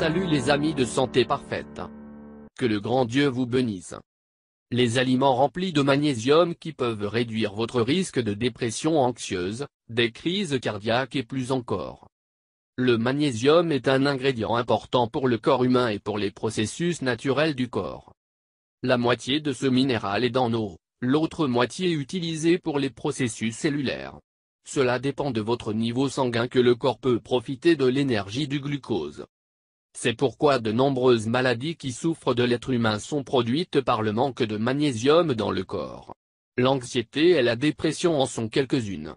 Salut les amis de Santé Parfaite. Que le grand Dieu vous bénisse. Les aliments remplis de magnésium qui peuvent réduire votre risque de dépression anxieuse, des crises cardiaques et plus encore. Le magnésium est un ingrédient important pour le corps humain et pour les processus naturels du corps. La moitié de ce minéral est dans l'eau, l'autre moitié utilisée pour les processus cellulaires. Cela dépend de votre niveau sanguin que le corps peut profiter de l'énergie du glucose. C'est pourquoi de nombreuses maladies qui souffrent de l'être humain sont produites par le manque de magnésium dans le corps. L'anxiété et la dépression en sont quelques-unes.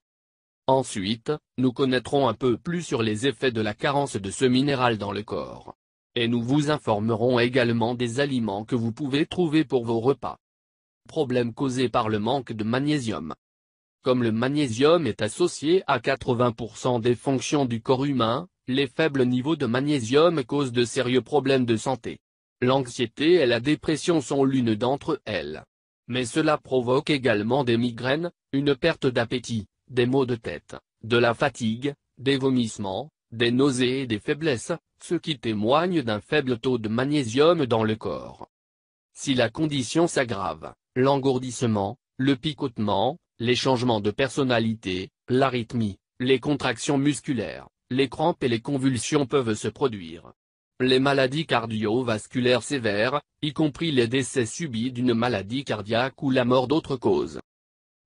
Ensuite, nous connaîtrons un peu plus sur les effets de la carence de ce minéral dans le corps. Et nous vous informerons également des aliments que vous pouvez trouver pour vos repas. Problèmes causés par le manque de magnésium. Comme le magnésium est associé à 80% des fonctions du corps humain, les faibles niveaux de magnésium causent de sérieux problèmes de santé. L'anxiété et la dépression sont l'une d'entre elles. Mais cela provoque également des migraines, une perte d'appétit, des maux de tête, de la fatigue, des vomissements, des nausées et des faiblesses, ce qui témoigne d'un faible taux de magnésium dans le corps. Si la condition s'aggrave, l'engourdissement, le picotement, les changements de personnalité, l'arythmie, les contractions musculaires, les crampes et les convulsions peuvent se produire. Les maladies cardiovasculaires sévères, y compris les décès subis d'une maladie cardiaque ou la mort d'autres causes.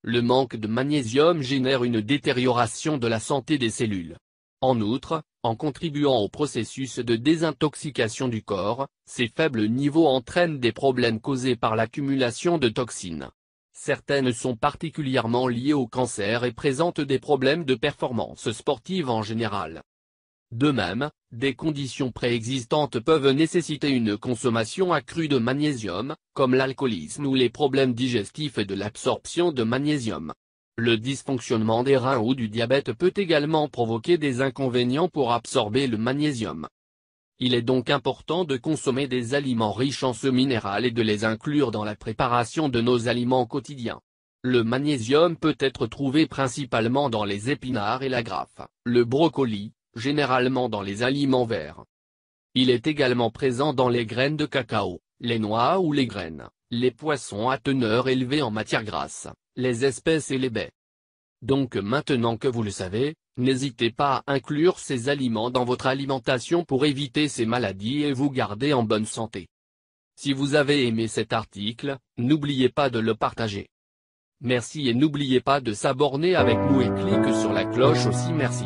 Le manque de magnésium génère une détérioration de la santé des cellules. En outre, en contribuant au processus de désintoxication du corps, ces faibles niveaux entraînent des problèmes causés par l'accumulation de toxines. Certaines sont particulièrement liées au cancer et présentent des problèmes de performance sportive en général. De même, des conditions préexistantes peuvent nécessiter une consommation accrue de magnésium, comme l'alcoolisme ou les problèmes digestifs et de l'absorption de magnésium. Le dysfonctionnement des reins ou du diabète peut également provoquer des inconvénients pour absorber le magnésium. Il est donc important de consommer des aliments riches en ce minéral et de les inclure dans la préparation de nos aliments quotidiens. Le magnésium peut être trouvé principalement dans les épinards et la grappe, le brocoli, généralement dans les aliments verts. Il est également présent dans les graines de cacao, les noix ou les graines, les poissons à teneur élevée en matière grasse, les espèces et les baies. Donc maintenant que vous le savez, n'hésitez pas à inclure ces aliments dans votre alimentation pour éviter ces maladies et vous garder en bonne santé. Si vous avez aimé cet article, n'oubliez pas de le partager. Merci et n'oubliez pas de s'abonner avec nous et cliquez sur la cloche aussi. Merci.